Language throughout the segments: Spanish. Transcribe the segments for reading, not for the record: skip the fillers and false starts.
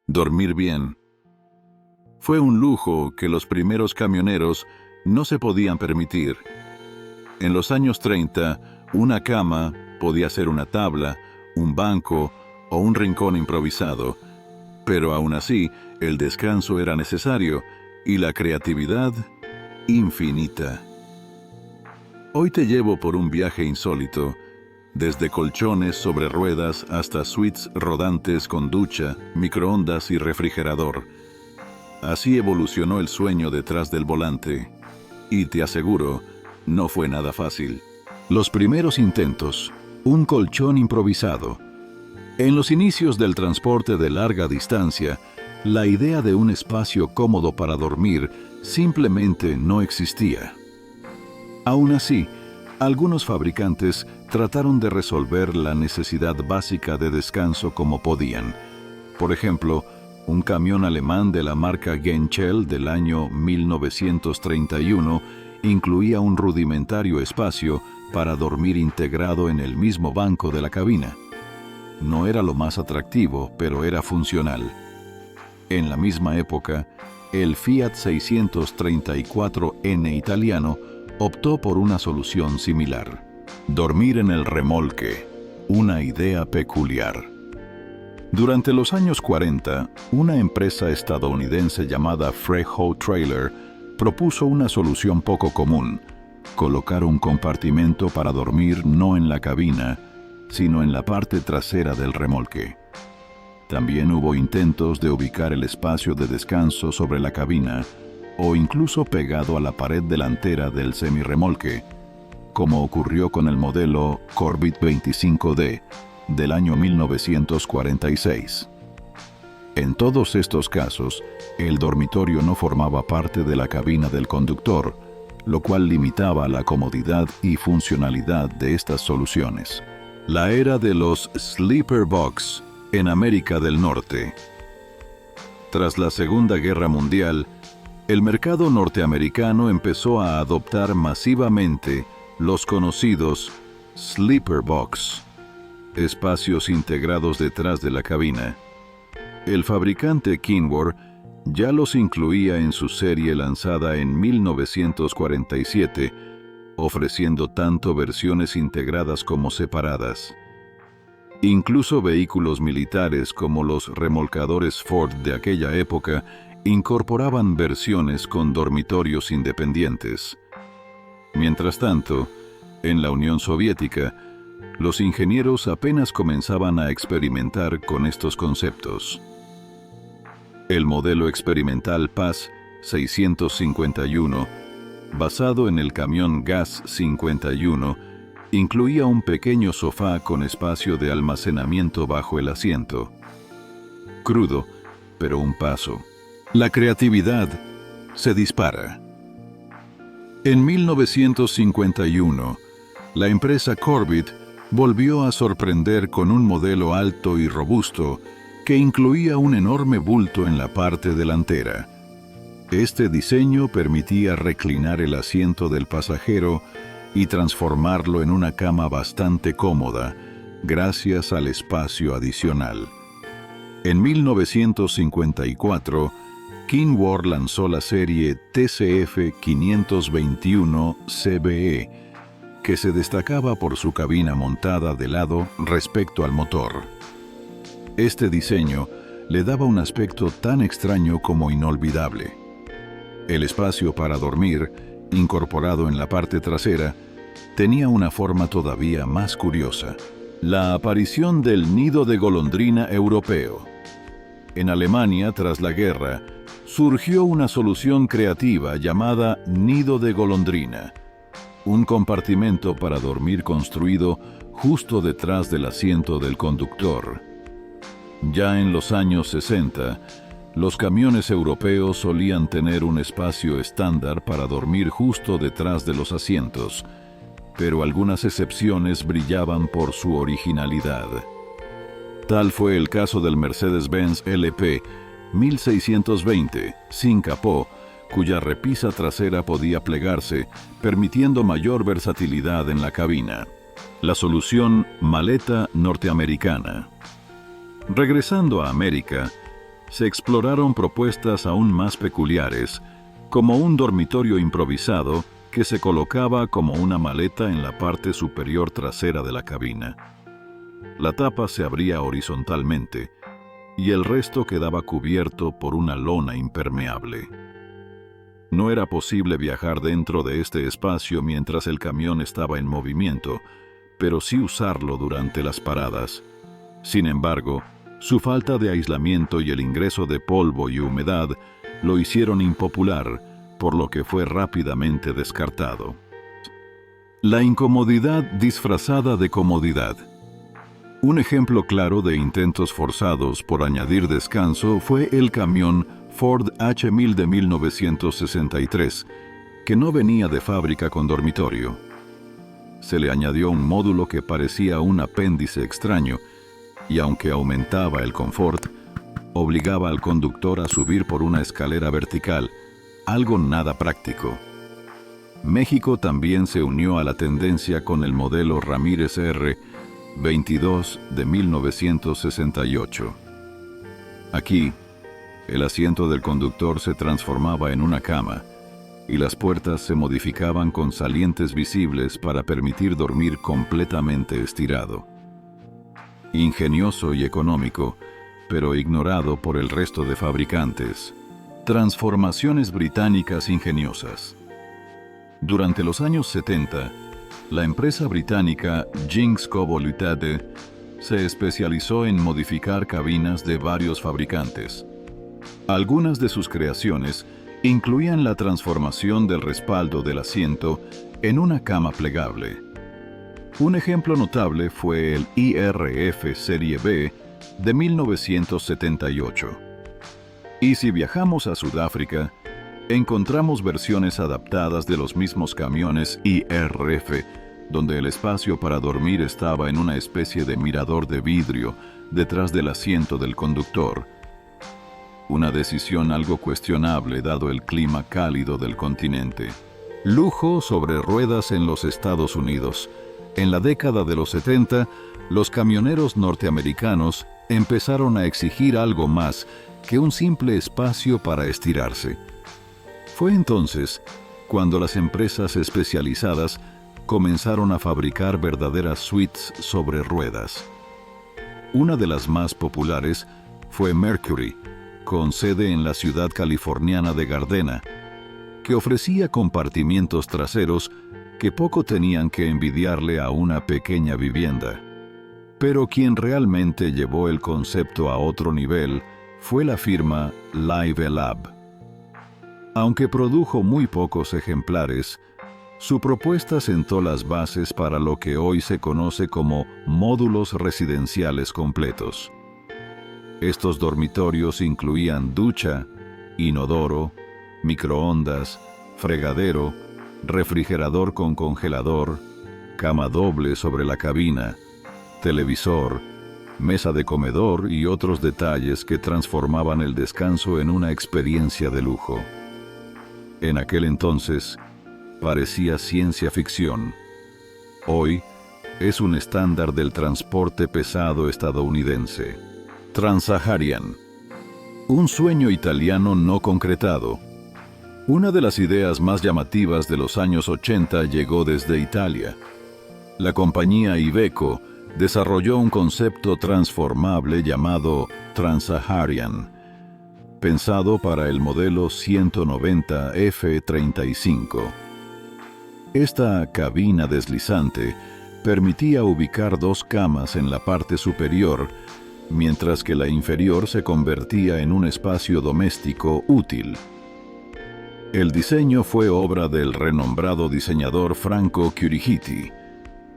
Dormir bien. Fue un lujo que los primeros camioneros no se podían permitir. En los años 30, una cama podía ser una tabla, un banco o un rincón improvisado, pero aún así el descanso era necesario y la creatividad infinita. Hoy te llevo por un viaje insólito, desde colchones sobre ruedas hasta suites rodantes con ducha, microondas y refrigerador. Así evolucionó el sueño detrás del volante. Y te aseguro, no fue nada fácil. Los primeros intentos, un colchón improvisado. En los inicios del transporte de larga distancia, la idea de un espacio cómodo para dormir simplemente no existía. Aún así, algunos fabricantes trataron de resolver la necesidad básica de descanso como podían. Por ejemplo, un camión alemán de la marca Genchel del año 1931 incluía un rudimentario espacio para dormir integrado en el mismo banco de la cabina. No era lo más atractivo, pero era funcional. En la misma época, el Fiat 634N italiano optó por una solución similar. Dormir en el remolque, una idea peculiar. Durante los años 40, una empresa estadounidense llamada Frejo Trailer propuso una solución poco común: colocar un compartimento para dormir no en la cabina, sino en la parte trasera del remolque. También hubo intentos de ubicar el espacio de descanso sobre la cabina o incluso pegado a la pared delantera del semirremolque, como ocurrió con el modelo Corvette 25D del año 1946. En todos estos casos, el dormitorio no formaba parte de la cabina del conductor, lo cual limitaba la comodidad y funcionalidad de estas soluciones. La era de los sleeper box en América del Norte. Tras la Segunda Guerra Mundial, el mercado norteamericano empezó a adoptar masivamente los conocidos sleeper box, espacios integrados detrás de la cabina. El fabricante Kenworth ya los incluía en su serie lanzada en 1947, ofreciendo tanto versiones integradas como separadas. Incluso vehículos militares como los remolcadores Ford de aquella época incorporaban versiones con dormitorios independientes. Mientras tanto, en la Unión Soviética, los ingenieros apenas comenzaban a experimentar con estos conceptos. El modelo experimental Paz 651, basado en el camión Gas 51, incluía un pequeño sofá con espacio de almacenamiento bajo el asiento. Crudo, pero un paso. La creatividad se dispara. En 1951, la empresa Corvette volvió a sorprender con un modelo alto y robusto que incluía un enorme bulto en la parte delantera. Este diseño permitía reclinar el asiento del pasajero y transformarlo en una cama bastante cómoda, gracias al espacio adicional. En 1954, Kenworth lanzó la serie TCF 521 CBE, que se destacaba por su cabina montada de lado respecto al motor. Este diseño le daba un aspecto tan extraño como inolvidable. El espacio para dormir, incorporado en la parte trasera, tenía una forma todavía más curiosa: la aparición del nido de golondrina europeo. En Alemania, tras la guerra, surgió una solución creativa llamada nido de golondrina, un compartimento para dormir construido justo detrás del asiento del conductor. Ya en los años 60, los camiones europeos solían tener un espacio estándar para dormir justo detrás de los asientos, pero algunas excepciones brillaban por su originalidad. Tal fue el caso del Mercedes-Benz LP 1620, sin capó, cuya repisa trasera podía plegarse, permitiendo mayor versatilidad en la cabina. La solución maleta norteamericana. Regresando a América, se exploraron propuestas aún más peculiares, como un dormitorio improvisado que se colocaba como una maleta en la parte superior trasera de la cabina. La tapa se abría horizontalmente y el resto quedaba cubierto por una lona impermeable. No era posible viajar dentro de este espacio mientras el camión estaba en movimiento, pero sí usarlo durante las paradas. Sin embargo, su falta de aislamiento y el ingreso de polvo y humedad lo hicieron impopular, por lo que fue rápidamente descartado. La incomodidad disfrazada de comodidad. Un ejemplo claro de intentos forzados por añadir descanso fue el camión Ford H-1000 de 1963, que no venía de fábrica con dormitorio. Se le añadió un módulo que parecía un apéndice extraño, y aunque aumentaba el confort, obligaba al conductor a subir por una escalera vertical, algo nada práctico. México también se unió a la tendencia con el modelo Ramírez R22 de 1968. Aquí, el asiento del conductor se transformaba en una cama y las puertas se modificaban con salientes visibles para permitir dormir completamente estirado. Ingenioso y económico, pero ignorado por el resto de fabricantes. Transformaciones británicas ingeniosas. Durante los años 70, la empresa británica Jinx Limited se especializó en modificar cabinas de varios fabricantes. Algunas de sus creaciones incluían la transformación del respaldo del asiento en una cama plegable. Un ejemplo notable fue el IRF Serie B de 1978. Y si viajamos a Sudáfrica, encontramos versiones adaptadas de los mismos camiones IRF, donde el espacio para dormir estaba en una especie de mirador de vidrio detrás del asiento del conductor. Una decisión algo cuestionable dado el clima cálido del continente. Lujo sobre ruedas en los Estados Unidos. En la década de los 70, los camioneros norteamericanos empezaron a exigir algo más que un simple espacio para estirarse. Fue entonces cuando las empresas especializadas comenzaron a fabricar verdaderas suites sobre ruedas. Una de las más populares fue Mercury, con sede en la ciudad californiana de Gardena, que ofrecía compartimientos traseros que poco tenían que envidiarle a una pequeña vivienda. Pero quien realmente llevó el concepto a otro nivel fue la firma Live Lab. Aunque produjo muy pocos ejemplares, su propuesta sentó las bases para lo que hoy se conoce como módulos residenciales completos. Estos dormitorios incluían ducha, inodoro, microondas, fregadero, refrigerador con congelador, cama doble sobre la cabina, televisor, mesa de comedor y otros detalles que transformaban el descanso en una experiencia de lujo. En aquel entonces, parecía ciencia ficción. Hoy, es un estándar del transporte pesado estadounidense. Trans-Saharian. Un sueño italiano no concretado. Una de las ideas más llamativas de los años 80 llegó desde Italia. La compañía Iveco desarrolló un concepto transformable llamado Trans-Saharian, pensado para el modelo 190 F35. Esta cabina deslizante permitía ubicar dos camas en la parte superior, mientras que la inferior se convertía en un espacio doméstico útil. El diseño fue obra del renombrado diseñador Franco Chirighitti.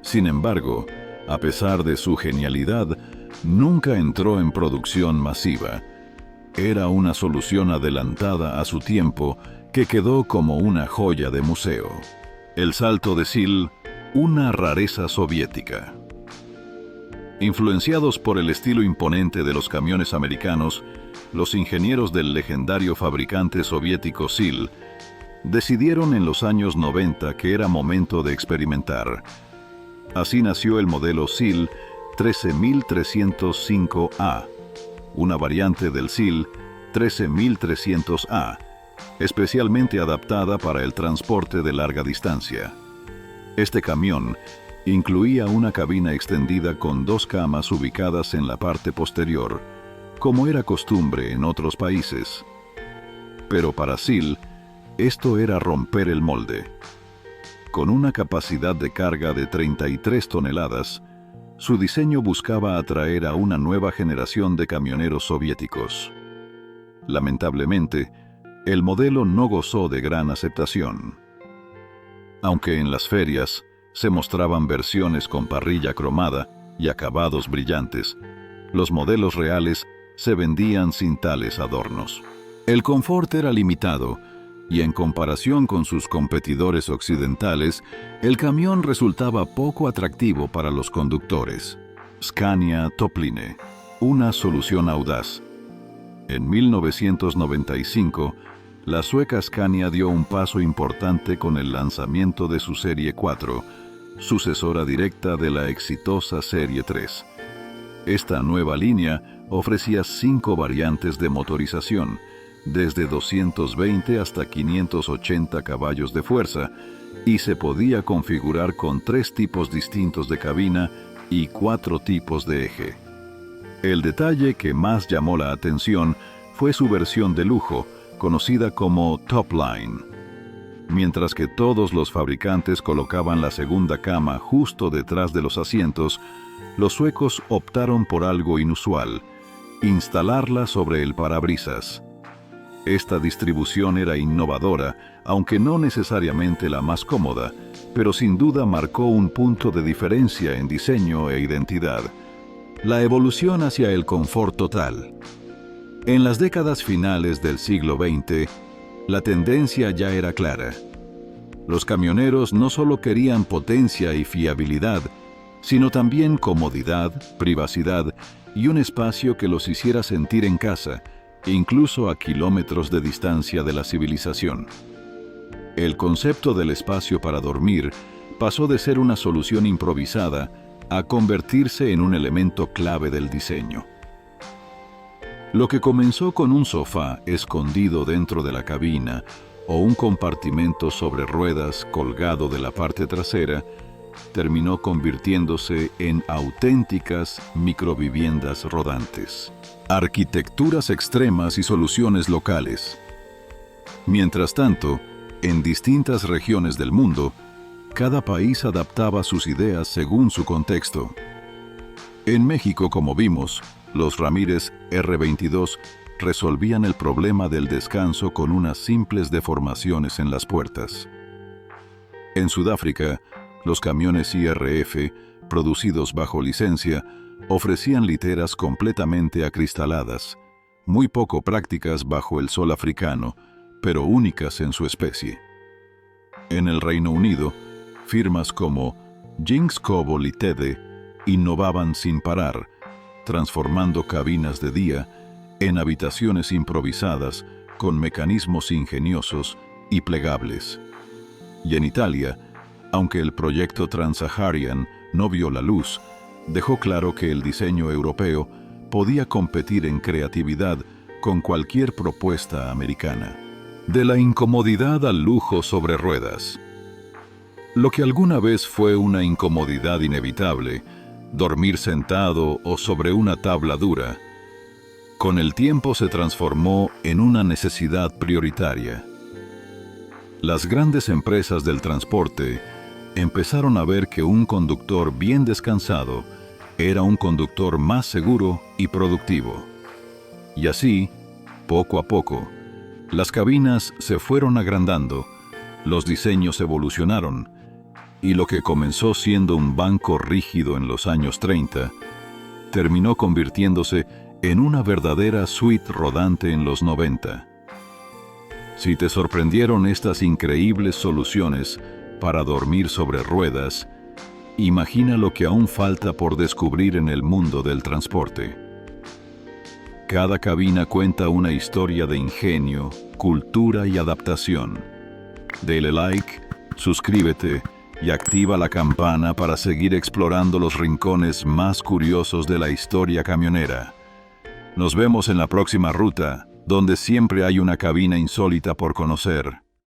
Sin embargo, a pesar de su genialidad, nunca entró en producción masiva. Era una solución adelantada a su tiempo que quedó como una joya de museo. El salto de Sil, una rareza soviética. Influenciados por el estilo imponente de los camiones americanos, los ingenieros del legendario fabricante soviético SIL decidieron en los años 90 que era momento de experimentar. Así nació el modelo SIL 13305A, una variante del SIL 13300A, especialmente adaptada para el transporte de larga distancia. Este camión incluía una cabina extendida con 2 camas ubicadas en la parte posterior, como era costumbre en otros países. Pero para SIL, esto era romper el molde. Con una capacidad de carga de 33 toneladas, su diseño buscaba atraer a una nueva generación de camioneros soviéticos. Lamentablemente, el modelo no gozó de gran aceptación. Aunque en las ferias se mostraban versiones con parrilla cromada y acabados brillantes, los modelos reales se vendían sin tales adornos. El confort era limitado, y en comparación con sus competidores occidentales, el camión resultaba poco atractivo para los conductores. Scania Topline, una solución audaz. En 1995, la sueca Scania dio un paso importante con el lanzamiento de su Serie 4, sucesora directa de la exitosa Serie 3. Esta nueva línea ofrecía 5 variantes de motorización, desde 220 hasta 580 caballos de fuerza, y se podía configurar con 3 tipos distintos de cabina y 4 tipos de eje. El detalle que más llamó la atención fue su versión de lujo, conocida como Topline. Mientras que todos los fabricantes colocaban la segunda cama justo detrás de los asientos, los suecos optaron por algo inusual: instalarla sobre el parabrisas. Esta distribución era innovadora, aunque no necesariamente la más cómoda, pero sin duda marcó un punto de diferencia en diseño e identidad. La evolución hacia el confort total. En las décadas finales del siglo XX, la tendencia ya era clara. Los camioneros no solo querían potencia y fiabilidad, sino también comodidad, privacidad y un espacio que los hiciera sentir en casa, incluso a kilómetros de distancia de la civilización. El concepto del espacio para dormir pasó de ser una solución improvisada a convertirse en un elemento clave del diseño. Lo que comenzó con un sofá escondido dentro de la cabina o un compartimento sobre ruedas colgado de la parte trasera, terminó convirtiéndose en auténticas microviviendas rodantes. Arquitecturas extremas y soluciones locales. Mientras tanto, en distintas regiones del mundo, cada país adaptaba sus ideas según su contexto. En México, como vimos, los Ramírez R22 resolvían el problema del descanso con unas simples deformaciones en las puertas. En Sudáfrica, los camiones IRF, producidos bajo licencia, ofrecían literas completamente acristaladas, muy poco prácticas bajo el sol africano, pero únicas en su especie. En el Reino Unido, firmas como Jinx Cobo Ltd innovaban sin parar, transformando cabinas de día en habitaciones improvisadas con mecanismos ingeniosos y plegables. Y en Italia, aunque el proyecto Trans-Saharian no vio la luz, dejó claro que el diseño europeo podía competir en creatividad con cualquier propuesta americana. De la incomodidad al lujo sobre ruedas. Lo que alguna vez fue una incomodidad inevitable, dormir sentado o sobre una tabla dura, con el tiempo se transformó en una necesidad prioritaria. Las grandes empresas del transporte empezaron a ver que un conductor bien descansado era un conductor más seguro y productivo. Y así, poco a poco, las cabinas se fueron agrandando, los diseños evolucionaron, y lo que comenzó siendo un banco rígido en los años 30, terminó convirtiéndose en una verdadera suite rodante en los 90. Si te sorprendieron estas increíbles soluciones para dormir sobre ruedas, imagina lo que aún falta por descubrir en el mundo del transporte. Cada cabina cuenta una historia de ingenio, cultura y adaptación. Dale like, suscríbete y activa la campana para seguir explorando los rincones más curiosos de la historia camionera. Nos vemos en la próxima ruta, donde siempre hay una cabina insólita por conocer.